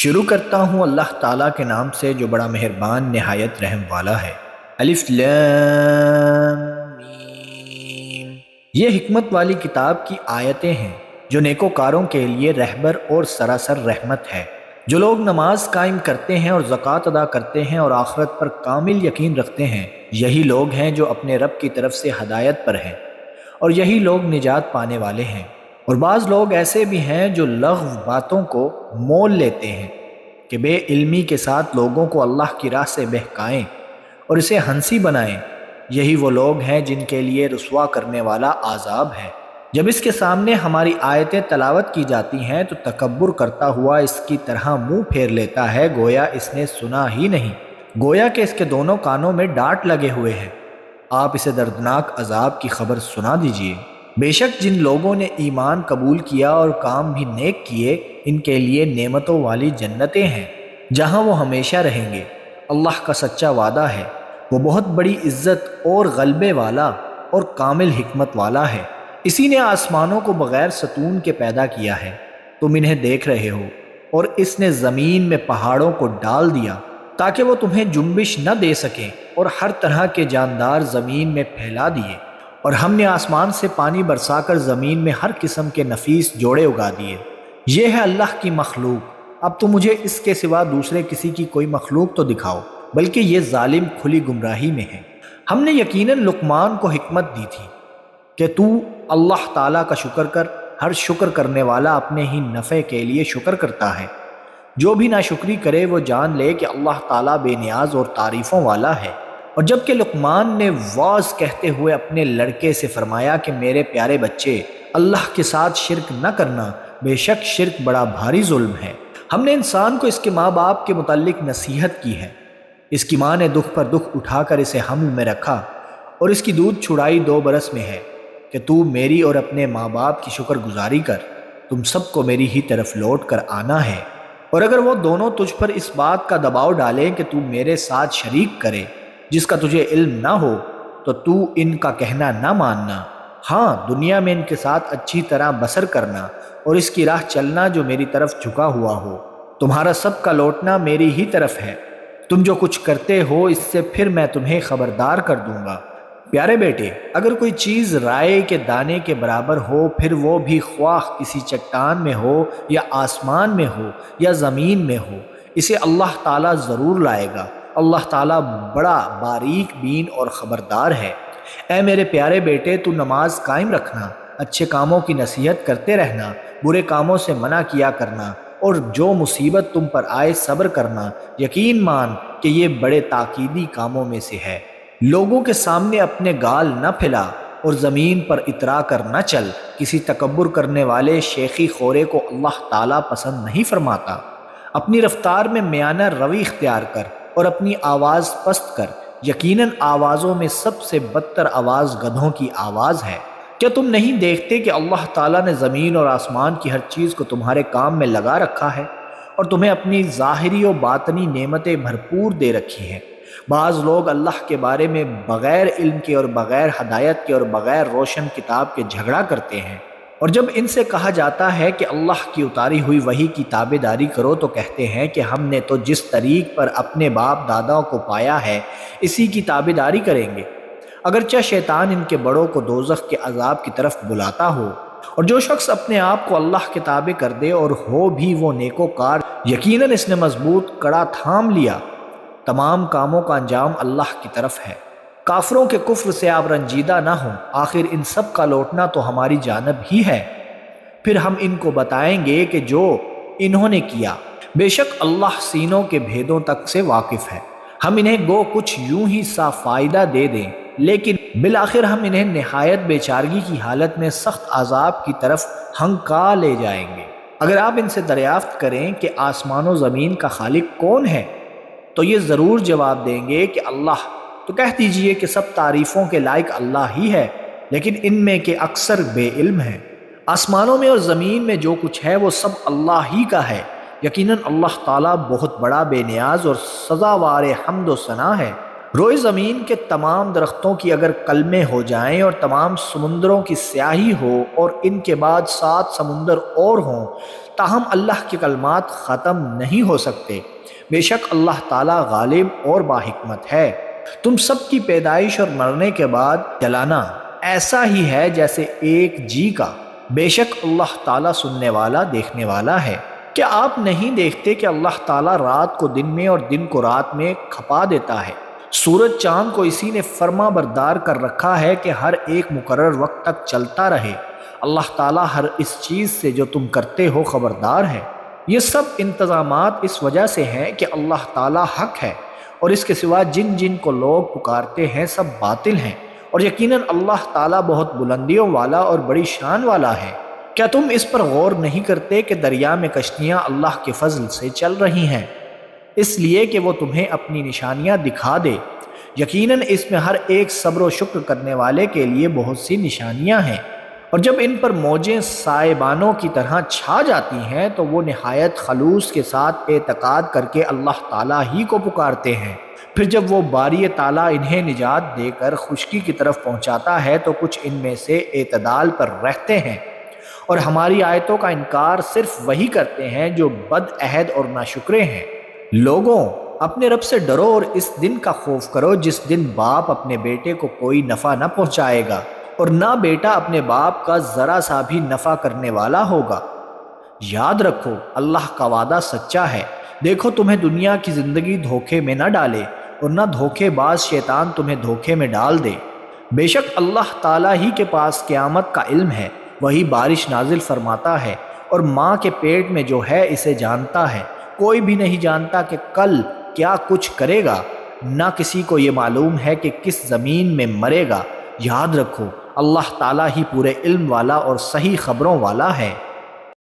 شروع کرتا ہوں اللہ تعالیٰ کے نام سے جو بڑا مہربان نہایت رحم والا ہے۔ الف لام میم۔ یہ حکمت والی کتاب کی آیتیں ہیں جو نیکوکاروں کے لیے رہبر اور سراسر رحمت ہے۔ جو لوگ نماز قائم کرتے ہیں اور زکوٰۃ ادا کرتے ہیں اور آخرت پر کامل یقین رکھتے ہیں، یہی لوگ ہیں جو اپنے رب کی طرف سے ہدایت پر ہیں، اور یہی لوگ نجات پانے والے ہیں۔ اور بعض لوگ ایسے بھی ہیں جو لغو باتوں کو مول لیتے ہیں کہ بے علمی کے ساتھ لوگوں کو اللہ کی راہ سے بہکائیں اور اسے ہنسی بنائیں۔ یہی وہ لوگ ہیں جن کے لیے رسوا کرنے والا عذاب ہے۔ جب اس کے سامنے ہماری آیتیں تلاوت کی جاتی ہیں تو تکبر کرتا ہوا اس کی طرح منہ پھیر لیتا ہے گویا اس نے سنا ہی نہیں، گویا کہ اس کے دونوں کانوں میں ڈانٹ لگے ہوئے ہیں۔ آپ اسے دردناک عذاب کی خبر سنا دیجئے۔ بے شک جن لوگوں نے ایمان قبول کیا اور کام بھی نیک کیے، ان کے لیے نعمتوں والی جنتیں ہیں جہاں وہ ہمیشہ رہیں گے۔ اللہ کا سچا وعدہ ہے، وہ بہت بڑی عزت اور غلبے والا اور کامل حکمت والا ہے۔ اسی نے آسمانوں کو بغیر ستون کے پیدا کیا ہے، تم انہیں دیکھ رہے ہو، اور اس نے زمین میں پہاڑوں کو ڈال دیا تاکہ وہ تمہیں جنبش نہ دے سکیں، اور ہر طرح کے جاندار زمین میں پھیلا دیے، اور ہم نے آسمان سے پانی برسا کر زمین میں ہر قسم کے نفیس جوڑے اگا دیے۔ یہ ہے اللہ کی مخلوق، اب تو مجھے اس کے سوا دوسرے کسی کی کوئی مخلوق تو دکھاؤ، بلکہ یہ ظالم کھلی گمراہی میں ہے۔ ہم نے یقیناً لقمان کو حکمت دی تھی کہ تو اللہ تعالیٰ کا شکر کر، ہر شکر کرنے والا اپنے ہی نفع کے لیے شکر کرتا ہے۔ جو بھی ناشکری کرے وہ جان لے کہ اللہ تعالیٰ بے نیاز اور تعریفوں والا ہے۔ اور جب کہ لقمان نے واعظ کہتے ہوئے اپنے لڑکے سے فرمایا کہ میرے پیارے بچے، اللہ کے ساتھ شرک نہ کرنا، بے شک شرک بڑا بھاری ظلم ہے۔ ہم نے انسان کو اس کے ماں باپ کے متعلق نصیحت کی ہے۔ اس کی ماں نے دکھ پر دکھ اٹھا کر اسے حمل میں رکھا، اور اس کی دودھ چھڑائی 2 برس میں ہے کہ تو میری اور اپنے ماں باپ کی شکر گزاری کر، تم سب کو میری ہی طرف لوٹ کر آنا ہے۔ اور اگر وہ دونوں تجھ پر اس بات کا دباؤ ڈالیں کہ تو میرے ساتھ شریک کرے جس کا تجھے علم نہ ہو، تو ان کا کہنا نہ ماننا، ہاں دنیا میں ان کے ساتھ اچھی طرح بسر کرنا اور اس کی راہ چلنا جو میری طرف جھکا ہوا ہو۔ تمہارا سب کا لوٹنا میری ہی طرف ہے، تم جو کچھ کرتے ہو اس سے پھر میں تمہیں خبردار کر دوں گا۔ پیارے بیٹے، اگر کوئی چیز رائے کے دانے کے برابر ہو، پھر وہ بھی خواہ کسی چٹان میں ہو یا آسمان میں ہو یا زمین میں ہو، اسے اللہ تعالیٰ ضرور لائے گا۔ اللہ تعالیٰ بڑا باریک بین اور خبردار ہے۔ اے میرے پیارے بیٹے، تو نماز قائم رکھنا، اچھے کاموں کی نصیحت کرتے رہنا، برے کاموں سے منع کیا کرنا، اور جو مصیبت تم پر آئے صبر کرنا۔ یقین مان کہ یہ بڑے تاکیدی کاموں میں سے ہے۔ لوگوں کے سامنے اپنے گال نہ پھیلا اور زمین پر اترا کر نہ چل، کسی تکبر کرنے والے شیخی خورے کو اللہ تعالیٰ پسند نہیں فرماتا۔ اپنی رفتار میں میانہ روی اختیار کر اور اپنی آواز پست کر، یقیناً آوازوں میں سب سے بدتر آواز گدھوں کی آواز ہے۔ کیا تم نہیں دیکھتے کہ اللہ تعالیٰ نے زمین اور آسمان کی ہر چیز کو تمہارے کام میں لگا رکھا ہے، اور تمہیں اپنی ظاہری و باطنی نعمتیں بھرپور دے رکھی ہیں؟ بعض لوگ اللہ کے بارے میں بغیر علم کے اور بغیر ہدایت کے اور بغیر روشن کتاب کے جھگڑا کرتے ہیں، اور جب ان سے کہا جاتا ہے کہ اللہ کی اتاری ہوئی وحی کی تابع داری کرو تو کہتے ہیں کہ ہم نے تو جس طریق پر اپنے باپ داداؤں کو پایا ہے اسی کی تابع داری کریں گے، اگرچہ شیطان ان کے بڑوں کو دوزخ کے عذاب کی طرف بلاتا ہو۔ اور جو شخص اپنے آپ کو اللہ کے تابع کر دے اور ہو بھی وہ نیکوکار، یقیناً اس نے مضبوط کڑا تھام لیا۔ تمام کاموں کا انجام اللہ کی طرف ہے۔ کافروں کے کفر سے آپ رنجیدہ نہ ہوں، آخر ان سب کا لوٹنا تو ہماری جانب ہی ہے، پھر ہم ان کو بتائیں گے کہ جو انہوں نے کیا۔ بے شک اللہ سینوں کے بھیدوں تک سے واقف ہے۔ ہم انہیں گو کچھ یوں ہی سا فائدہ دے دیں، لیکن بالآخر ہم انہیں نہایت بیچارگی کی حالت میں سخت عذاب کی طرف ہنکا لے جائیں گے۔ اگر آپ ان سے دریافت کریں کہ آسمان و زمین کا خالق کون ہے تو یہ ضرور جواب دیں گے کہ اللہ۔ تو کہہ دیجئے کہ سب تعریفوں کے لائق اللہ ہی ہے، لیکن ان میں کے اکثر بے علم ہیں۔ آسمانوں میں اور زمین میں جو کچھ ہے وہ سب اللہ ہی کا ہے۔ یقیناً اللہ تعالیٰ بہت بڑا بے نیاز اور سزاوار حمد و ثنا ہے۔ روئے زمین کے تمام درختوں کی اگر کلمے ہو جائیں اور تمام سمندروں کی سیاہی ہو اور ان کے بعد 7 سمندر اور ہوں، تاہم اللہ کے کلمات ختم نہیں ہو سکتے۔ بے شک اللہ تعالیٰ غالب اور باحکمت ہے۔ تم سب کی پیدائش اور مرنے کے بعد جلانا ایسا ہی ہے جیسے ایک جی کا۔ بے شک اللہ تعالیٰ سننے والا دیکھنے والا ہے۔ کیا آپ نہیں دیکھتے کہ اللہ تعالیٰ رات کو دن میں اور دن کو رات میں کھپا دیتا ہے؟ سورج چاند کو اسی نے فرما بردار کر رکھا ہے کہ ہر ایک مقرر وقت تک چلتا رہے۔ اللہ تعالیٰ ہر اس چیز سے جو تم کرتے ہو خبردار ہے۔ یہ سب انتظامات اس وجہ سے ہیں کہ اللہ تعالیٰ حق ہے اور اس کے سوا جن جن کو لوگ پکارتے ہیں سب باطل ہیں، اور یقیناً اللہ تعالیٰ بہت بلندیوں والا اور بڑی شان والا ہے۔ کیا تم اس پر غور نہیں کرتے کہ دریا میں کشتیاں اللہ کے فضل سے چل رہی ہیں، اس لیے کہ وہ تمہیں اپنی نشانیاں دکھا دے؟ یقیناً اس میں ہر ایک صبر و شکر کرنے والے کے لیے بہت سی نشانیاں ہیں۔ اور جب ان پر موجیں سائبانوں کی طرح چھا جاتی ہیں تو وہ نہایت خلوص کے ساتھ اعتقاد کر کے اللہ تعالیٰ ہی کو پکارتے ہیں۔ پھر جب وہ باری تعالیٰ انہیں نجات دے کر خشکی کی طرف پہنچاتا ہے تو کچھ ان میں سے اعتدال پر رہتے ہیں، اور ہماری آیتوں کا انکار صرف وہی کرتے ہیں جو بد عہد اور ناشکرے ہیں۔ لوگوں، اپنے رب سے ڈرو اور اس دن کا خوف کرو جس دن باپ اپنے بیٹے کو کوئی نفع نہ پہنچائے گا اور نہ بیٹا اپنے باپ کا ذرا سا بھی نفع کرنے والا ہوگا۔ یاد رکھو اللہ کا وعدہ سچا ہے۔ دیکھو تمہیں دنیا کی زندگی دھوکے میں نہ ڈالے اور نہ دھوکے باز شیطان تمہیں دھوکے میں ڈال دے۔ بے شک اللہ تعالیٰ ہی کے پاس قیامت کا علم ہے، وہی بارش نازل فرماتا ہے اور ماں کے پیٹ میں جو ہے اسے جانتا ہے۔ کوئی بھی نہیں جانتا کہ کل کیا کچھ کرے گا، نہ کسی کو یہ معلوم ہے کہ کس زمین میں مرے گا۔ یاد رکھو اللہ تعالیٰ ہی پورے علم والا اور صحیح خبروں والا ہے۔